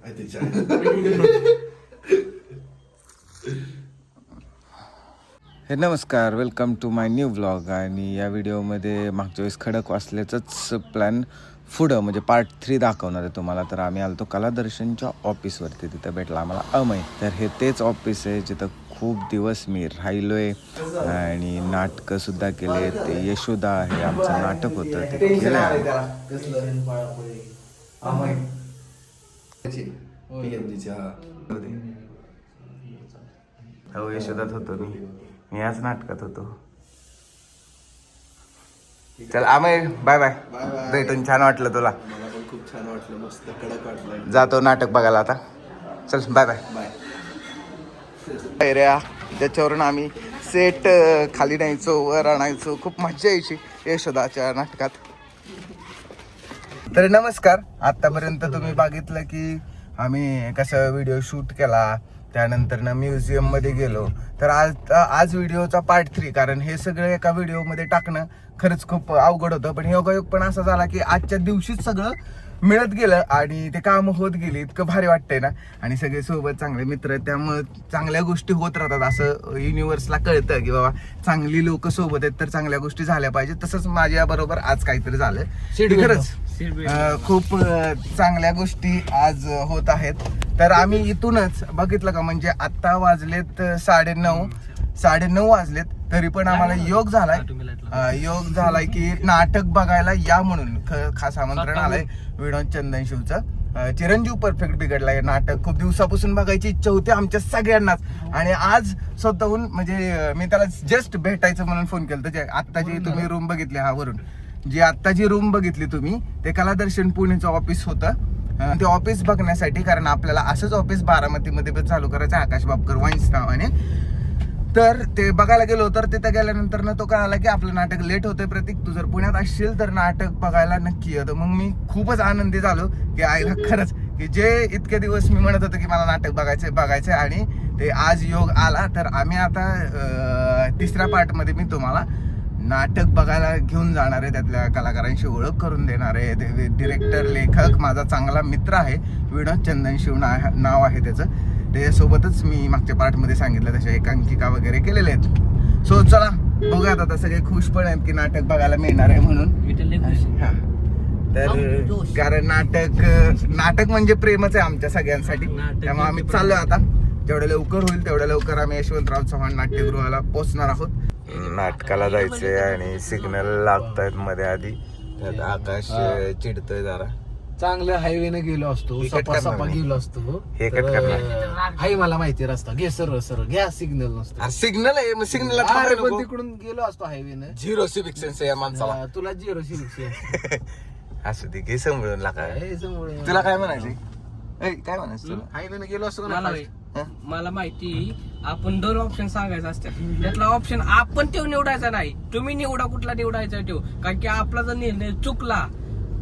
हे नमस्कार, welcome to my new vlog. आणि या व्हिडिओमध्ये मागच्या वेळेस खडक वाचल्याचंच प्लॅन पुढं म्हणजे पार्ट 3 दाखवणार आहे तुम्हाला. तर आम्ही आलतो कलादर्शनच्या ऑफिसवरती, तिथं भेटला आम्हाला अमय. तर हे तेच ऑफिस आहे जिथं खूप दिवस मी राहिलोय आणि नाटकं सुद्धा केले. ते यशोदा आहे, आमचं नाटक होतं ते केलं. हो, यशोदात होतो मी याच नाटकात होतो. चल अमय, बाय बाय. भेटून छान वाटलं तुला? मला पण खूप छान वाटलं, मस्त कडक वाटलं. जातो नाटक बघायला आता. चल बाय बाय. बाय रे. ज्याच्यावरून आम्ही सेट खाली न्यायचो, वर आणायचो, खूप मजा यायची यशोदाच्या नाटकात. तर नमस्कार. आतापर्यंत तुम्ही बघितलं की आम्ही कसं व्हिडिओ शूट केला, त्यानंतर ना म्युझियममध्ये गेलो. तर आज व्हिडिओचा पार्ट 3, कारण हे सगळं एका व्हिडिओमध्ये टाकणं खरंच खूप अवघड होतं. पण योगायोग पण असा झाला की आजच्या दिवशीच सगळं मिळत गेलं आणि ते काम होत गेली. इतकं भारी वाटतंय ना. आणि सगळे सोबत चांगले मित्र आहेत, त्यामुळे चांगल्या गोष्टी होत राहतात. असं युनिव्हर्सला कळतं की बाबा चांगली लोक सोबत आहेत तर चांगल्या गोष्टी झाल्या पाहिजेत. तसंच माझ्या बरोबर आज काहीतरी झालं. खरंच खूप चांगल्या गोष्टी आज होत आहेत. तर आम्ही इथूनच बघितलं का, म्हणजे आत्ता वाजलेत 9:30 वाजलेत, तरी पण आम्हाला योग झालाय की नाटक बघायला या म्हणून खास आमंत्रण आलंय विनोद चंदन शिवचं. चिरंजीव परफेक्ट बिघडलाय नाटक. खूप दिवसापासून बघायची इच्छा होती आमच्या सगळ्यांनाच. आणि आज स्वतःहून म्हणजे मी त्याला जस्ट भेटायचं म्हणून फोन केला. जे आत्ता जी तुम्ही रूम बघितली, वरून जी आत्ता जी रूम बघितली तुम्ही, ते कलादर्शन पुणेचं ऑफिस होतं. ते ऑफिस बघण्यासाठी, कारण आपल्याला असंच ऑफिस बारामतीमध्ये पण चालू करायचं आकाश बापकर वाईन्स नावाने. तर ते बघायला गेलो. तर तिथं गेल्यानंतर ना तो कळाला की आपलं नाटक लेट होतंय. प्रतीक, तू जर पुण्यात असशील तर नाटक बघायला नक्की येतं. मग मी खूपच आनंदी झालो की आईला खरंच की जे इतके दिवस मी म्हणत होतो की मला नाटक बघायचंय आणि ते आज योग आला. तर आम्ही आता तिसऱ्या पार्टमध्ये मी तुम्हाला नाटक बघायला घेऊन जाणार आहे, त्यातल्या कलाकारांशी ओळख करून देणार आहे. डिरेक्टर, लेखक माझा चांगला मित्र आहे, विनोद चंदन शिव नाव आहे त्याचं. त्याच्यासोबतच मी मागच्या पार्टमध्ये सांगितलं तशा एकांकिका वगैरे केलेल्या आहेत. सो चला बघूयात. आता सगळे खुश पण आहेत की नाटक बघायला मिळणार आहे म्हणून. हा, तर कारण नाटक म्हणजे प्रेमच आहे आमच्या सगळ्यांसाठी. त्यामुळे आम्ही चाललोय आता. जेवढ्या लवकर होईल तेवढ्या लवकर आम्ही यशवंतराव चव्हाण नाट्यगृहाला पोहोचणार आहोत. नाटकाला जायचंय आणि सिग्नल लागतायत मध्ये आधी. त्यात आकाश चिडतोय जरा. चांगलं हायवेने गेलो असतो, सपा गेलो असतो. हे कट करणार हाय, मला माहिती रस्ता. घे सरळ घ्या, सिग्नल नसतो. सिग्नल आहे, मग सिग्नल पण तिकडून गेलो असतो हायवेने. 0 सिविक सेन्स या माणसाला. तुला 0 सिविक असू दे, घे समजून लागा. तुला काय म्हणायचं? काय म्हणायचं तुला? हायवेने गेलो असतो. मला माहिती, आपण 2 ऑप्शन सांगायचं असतात. त्यातला ऑप्शन आपण तो निवडायचा नाही. तुम्ही निवडा कुठला निवडायचा तो. कारण की आपला जर निर्णय चुकला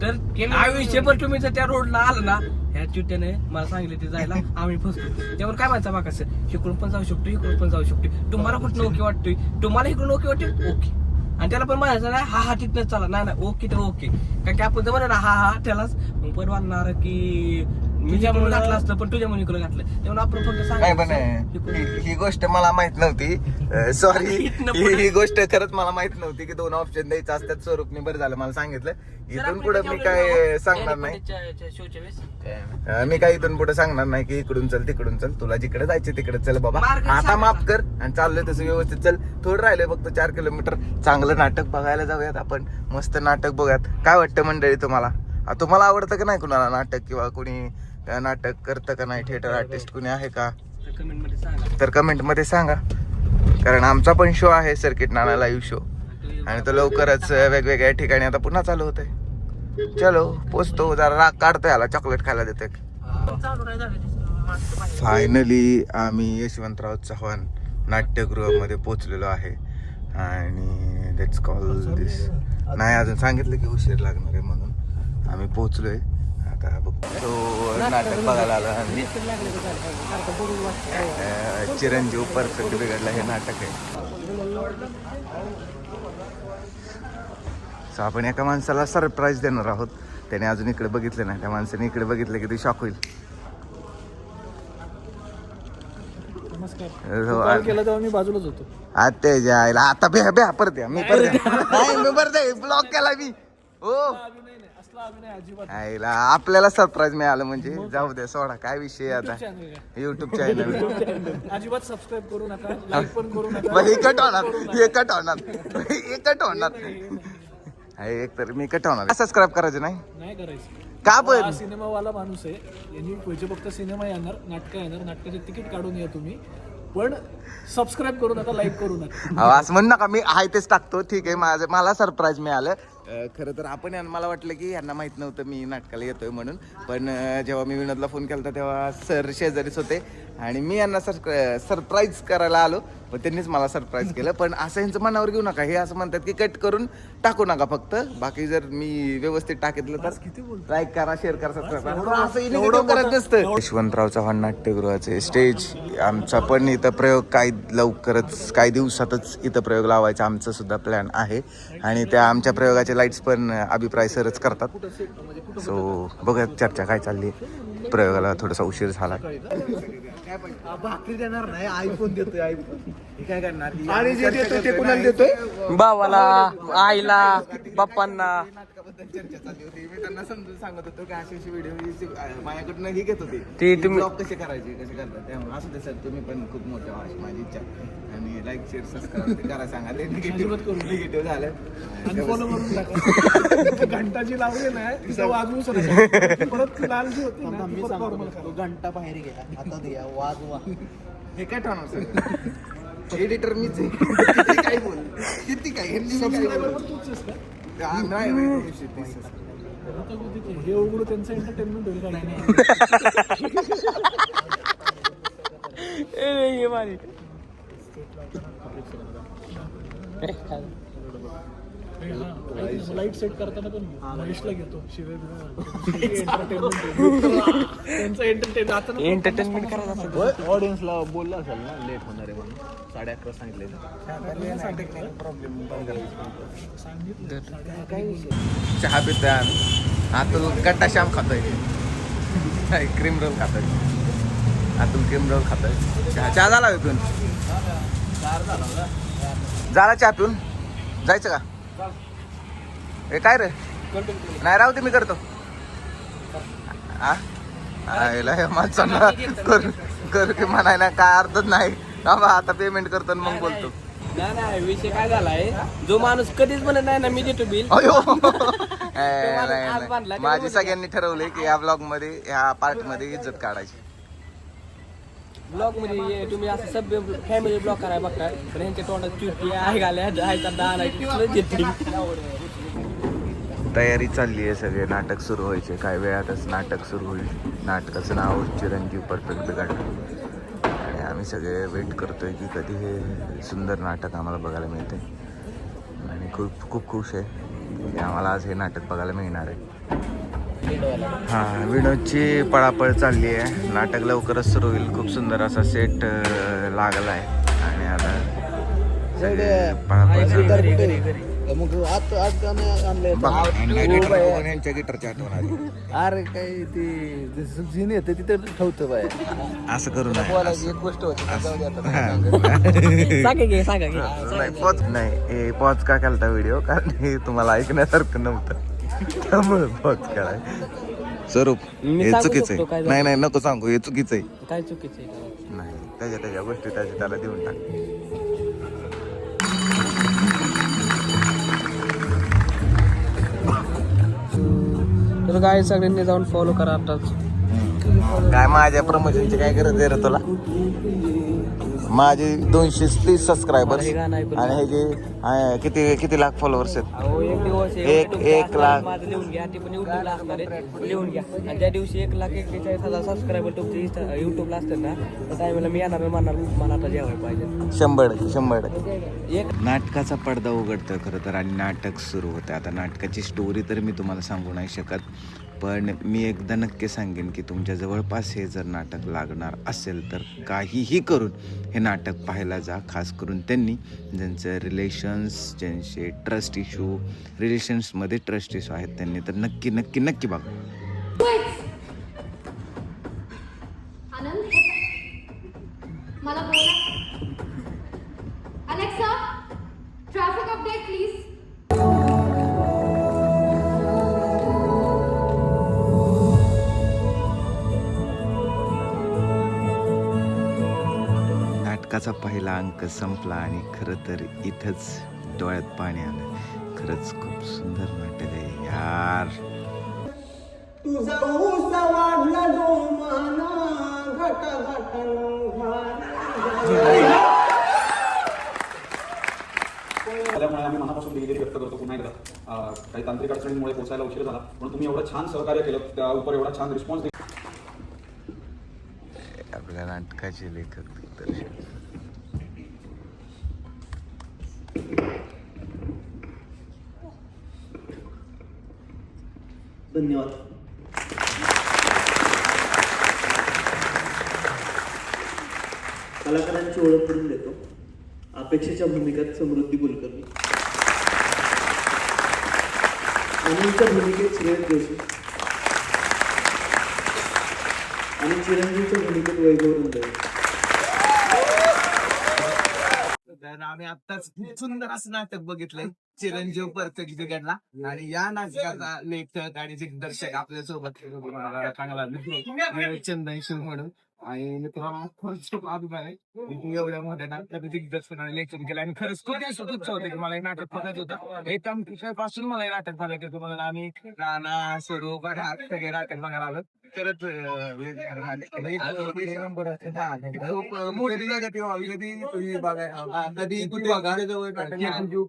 तर आयुष्यभर तुम्ही जर त्या रोडला आला ना, ह्या चिट्ट्याने मला सांगितलं ते जायला, आम्ही फसतो. त्यामुळे काय म्हणायचं बघा, इकडून पण जाऊ शकतो, इकडून पण जाऊ शकतो. तुम्हाला कुठं ओके वाटतोय, तुम्हाला इकडून ओके वाटते ओके. आणि त्याला पण म्हणायचं नाही हा तिथनच चला, नाही ओके तर ओके. कारण की आपण जर म्हणा हा त्यालाच मग पण वाटणार की तुझ्या म्हणून घातलं असतं, पण तुझ्या म्हणून इकडे घातलं. त्यामुळे आपण फक्त सांगायचं. ही गोष्ट मला माहित नव्हती. सॉरी, ही गोष्ट खरंच मला माहित नव्हती की 2 ऑप्शन द्यायचं असतात. स्वरूपने बरं झालं मला सांगितलं. इथून पुढे मी काय सांगणार नाही. मी काय इथून पुढे सांगणार नाही की इकडून चल तिकडून चल, तुला जिकडे जायचं तिकडे चल बाबा. आता माफ कर आणि चाललोय तसं व्यवस्थित चल. थोडं राहिलंय फक्त 4 किलोमीटर. चांगलं नाटक बघायला जाऊयात आपण, मस्त नाटक बघूयात. काय वाटतं मंडळी तुम्हाला? तुम्हाला आवडतं का नाही कुणाला नाटक, किंवा कोणी नाटक करतं का नाही? थिएटर आर्टिस्ट कुणी आहे का? तर कमेंट मध्ये सांगा. कारण आमचा पण शो आहे सर्किट नाना लाईव्ह शो, आणि तो लवकरच वेगवेगळ्या ठिकाणी आता पुन्हा चालू होतोय. चलो पोचतो, जरा राग काढतोय, याला चॉकलेट खायला देतोय. फायनली आम्ही यशवंतराव चव्हाण नाट्यगृहामध्ये पोचलेलो आहे. आणि लेट्स कॉल दिस, नाही अजून सांगितलं की उशीर लागणार आहे म्हणून आम्ही पोचलोय. आता बघतो नाटक बघायला आलो आम्ही. चिरंजीव परफेक्ट बिघडला हे नाटक आहे. आपण एका माणसाला सरप्राईज देणार आहोत. त्याने अजून इकडे बघितलं नाही. त्या माणसाने इकडे बघितलं की ते शॉक होईल. कॉल केला तेव्हा मी बाजूलाच होतो. आता जायला आता ब्या परत या मी परत नाही मी परत ब्लॉक केला मी हो असला अभिनय अजिबात आईला आपल्याला सरप्राईज मिळालं म्हणजे जाऊ दे सोडा काय विषय आता channel आहे. युट्यूब चॅनल अजिबात सबस्क्राईब करू नका, लाईक पण करू नका. मग हे कट होणार हे कट होणार हे कट होणार एक तर मी कट होणार सबस्क्राईब करायचं नाही नाही करायचं. का पण हा सिनेमावाला माणूस आहे, यांनी पुढचे फक्त सिनेमा येणार, नाटकं येणार, नाटकाचे तिकीट काढून या तुम्ही, पण सबस्क्राईब करू नका, लाईक करू नका. अहो, असं म्हणू नका मी आहे तेच टाकतो ठीक आहे माझं मला सरप्राईज मिळालं खरं तर आपण मला वाटलं की यांना माहित नव्हतं मी नाटकाला येतोय म्हणून पण जेव्हा मी विनोदला फोन केला तेव्हा सर शेजारीच होते आणि मी यांना सरप्राईज करायला आलो पण त्यांनीच मला सरप्राईज केलं पण असं यांचं मनावर घेऊ नका हे असं म्हणतात की कट करून टाकू नका फक्त बाकी जर मी व्यवस्थित टाकितलं तर लाईक करा शेअर करा सबस्क्राईब करा असं negative करत नसतं. यशवंतराव चव्हाण नाट्यगृहाचे स्टेज आमचा पण इथं प्रयोग लवकरच काही दिवसातच इथं प्रयोग लावायचा आमचं सुद्धा प्लॅन आहे आणि त्या आमच्या प्रयोगाचे लाईट्स पण अभिप्राय सरच करतात सो बघा चर्चा काय चालली प्रयोगाला थोडासा उशीर झाला भाकरी देणार नाही, आयफोन देतोय, आयफोन. काय करणार आणि जे देतोय ते कुणाला देतोय? भावाला आईला बाप्पांना नाटकाबद्दल चर्चा चालली होती मी त्यांना समजून सांगत होतो की अशी व्हिडिओ माझ्याकडनं ही घेत होते ते तुम्ही ब्लॉग कसे करायचे कसे करतात त्यामुळे असं ते सर तुम्ही पण खूप मोठे व्हा माझी इच्छा आणि लाईक शेअर सबस्क्राईब करा सांगा ते निगेटिव्ह झालं अनफॉलो करून टाका. घंटाची लावली नाही तिथं वाजवूच नका. परत लाल जी होती ना ती परत normal करा. घंटा बाहेर गेला आता द्या वाजवा. हे काय ठरवणार सर एडिटर मीच आहे किती काय बोल किती काय हिंदी मी काय बोलू? तूच आहेस का? नाही, नाही, 230. आता किती हे उघडू त्यांचं एंटरटेनमेंट होईल काही नाही. लाईट सेट करताना पण महेशला घेतो शिवे त्यांचं एंटरटेनमेंट करायचं. ऑडियन्सला बोलला असेल ना लेट होणार आहे म्हणून 11:30 सांगितले. चहा पितोय आम्ही अतुल कट्टा श्याम खातोय क्रीम रोल खातोय अतुल क्रीम रोल खातोय चहा झाला पिऊन झाला चहा पिऊन जायचं का हे काय रे नाही राहू दे मी करतो माणसांना करू की म्हणाय ना काय अर्थच नाही बाबा आता पेमेंट करतो आणि मग बोलतो नाही विषय काय झालाय जो माणूस कधीच म्हणत नाही ना मी देतो बिल अयो आज बांधला, माझी सगळ्यांनी ठरवले की या ब्लॉग मध्ये ह्या पार्ट मध्ये इज्जत काढायची ब्लॉग मध्ये तुम्ही असं सभ्य फॅमिली ब्लॉग करायला बघता पण ह्यांच्या तोंडात चुटी आहे घाल्या तयारी चालली आहे सगळे नाटक सुरू व्हायचे काही वेळातच नाटक सुरू होईल नाटकाचं नाव चिरंजीव परफेक्ट बिघाड आणि आम्ही सगळे वेट करतोय की कधी हे सुंदर नाटक आम्हाला बघायला मिळते आणि खूप खूप खुश आहे की आम्हाला आज हे नाटक बघायला मिळणार आहे हां विनोदची पळापळ चालली आहे नाटक लवकरच सुरू होईल खूप सुंदर असा सेट लागला आहे आणि आता पळापळ चालली मग आत आणलंय. यांच्या गिटारची आठवण आली अरे काय ते सीन येते तिथे ठेवतं बाय. असं करू नये एक गोष्ट होती नाही पॉज नाही हे पॉज का केलता व्हिडिओ कारण हे तुम्हाला ऐकण्यासारखं नव्हतं त्यामुळे पॉज कराय स्वरूप हे चुकीचं आहे नाही नाही नको सांगू हे चुकीचं आहे काय चुकीचं आहे नाही त्याच्या गोष्टी त्याला देऊन टाक तर काय सगळ्यांनी जाऊन फॉलो करा आताच काय माझ्या प्रमोशनची काय गरज आहे रे तुला माझे 230 सबस्क्रायबर्स आणि हे जे किती लाख फॉलोअर्स आहेत अहो एक दिवस एक लाख. माझं लिहून घ्या ते पण युट्यूबला असणार आहे लिहून घ्या आणि ज्या दिवशी 1,41,40,000 सबस्क्रायबर तुमचे युट्यूबला असतात ना त्या टायमाला मी येणार म्हणणार मला आता जेवायला पाहिजे 100% एक नाटकाचा पडदा उघडतं खरं तर आणि नाटक सुरू होतं आता नाटकाची स्टोरी तर मी तुम्हाला सांगू नाही शकत पण मी एकदा नक्की सांगेन की तुमच्या जवळपास हे जर नाटक लागणार असेल तर काहीही करून हे नाटक पाहायला जा खास करून त्यांनी ज्यांचं ज्यांचे ट्रस्ट इश्यू रिलेशन्समध्ये ट्रस्ट इश्यू आहेत त्यांनी तर नक्की नक्की नक्की बघा मला बोला. Alexa, traffic update please. नाटकाचा पहिला अंक संपला आणि खरं तर इथंच डोळ्यात पाणी आलं. खरंच खूप सुंदर नाटक आहे यार. तुझा ऊस वाढला डोमाना घट त्यामुळे आम्ही मनापासून दिलगिरी व्यक्त करतो पुन्हा एकदा. काही तांत्रिक अडचणींमुळे पोहोचायला उशीर झाला, पण तुम्ही एवढं छान सहकार्य केलं, त्या उपर एवढा छान रिस्पॉन्स दिला. आपल्या नाटकाचे लेखक दिग्दर्शक धन्यवाद. कलाकारांची ओळख करून देतो. अपेक्षेच्या भूमिकेत समृद्धी कुलकर्णी, अनिलच्या भूमिकेत श्रेयस जोशी आणि चिरंजीवच्या भूमिकेत वैभव रुंदे. आम्ही आत्ताच सुंदर असं नाटक बघितलंय चिरंजीव परफेक्ट बिघडला आणि या नाटकाचा लेखक आणि दिग्दर्शक आपल्या सोबत चांगला चंदन शिव म्हणून. आणि मित्रांनो खरंच खूप अभिमान आहे की एवढ्या मोठ्या नाटकाचं दिग्दर्शन आणि लेखन केलं. आणि खरंच खूप दिवसात इच्छा होते की मला हे नाटक बघायचं होतं. एका पासून मला हे नाटक बघायचं होतं. मला आम्ही नाना स्वरूप सगळे नाटक बघायला आलो. खरंच मोठी जागा तेव्हा कधी तुम्ही बघा कधी कुठे बघा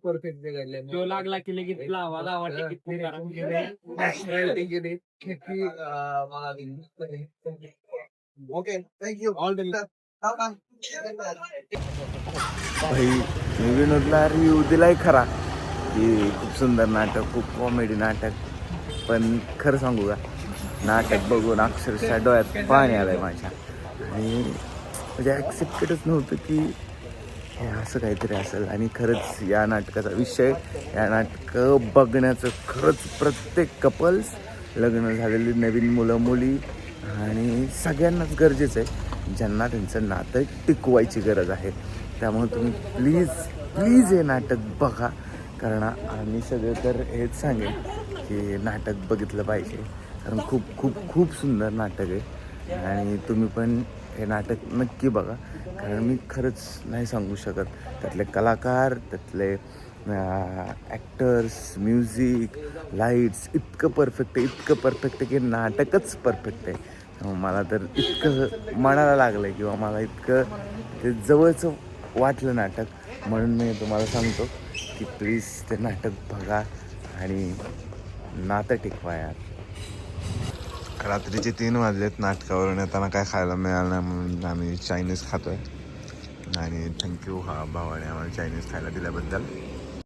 परफेक्ट बिघडले लागला की लगेच लावा लावा ओके थँक्यू ऑल द भाई मी विनोदला रिव्ह्यू दिलाय खरा की खूप सुंदर नाटक, खूप कॉमेडी नाटक. पण खरं सांगू का, नाटक बघून अक्षरशः डोळ्यात पाणी आलंय माझ्या. आणि म्हणजे ॲक्सेप्टेडच नव्हतं की हे असं काहीतरी असेल. आणि खरंच या नाटकाचा विषय, या नाटकं बघण्याचं खरंच प्रत्येक कपल्स, लग्न झालेली नवीन मुलं मुली आणि सगळ्यांनाच गरजेचं आहे ज्यांना त्यांचं नातं टिकवायची गरज आहे. त्यामुळे तुम्ही प्लीज हे नाटक बघा. कारण आम्ही सगळे तर हेच सांगेन की नाटक बघितलं पाहिजे. कारण खूप खूप खूप सुंदर नाटक आहे आणि तुम्ही पण हे नाटक नक्की बघा. कारण मी खरंच नाही सांगू शकत, त्यातले कलाकार, त्यातले ॲक्टर्स, म्युझिक, लाईट्स इतकं परफेक्ट आहे की नाटकच परफेक्ट आहे. मला तर इतकं मनाला लागलं आहे किंवा मला इतकं ते जवळचं वाटलं नाटक. म्हणून मी तुम्हाला सांगतो की प्लीज ते नाटक बघा आणि नातं टिकवा यार. रात्रीचे 3 वाजलेत. नाटकावरून येताना काय खायला मिळालं नाही म्हणून आम्ही चायनीज खातोय. आणि थँक्यू हा भावाने आम्हाला चायनीज खायला दिल्याबद्दल.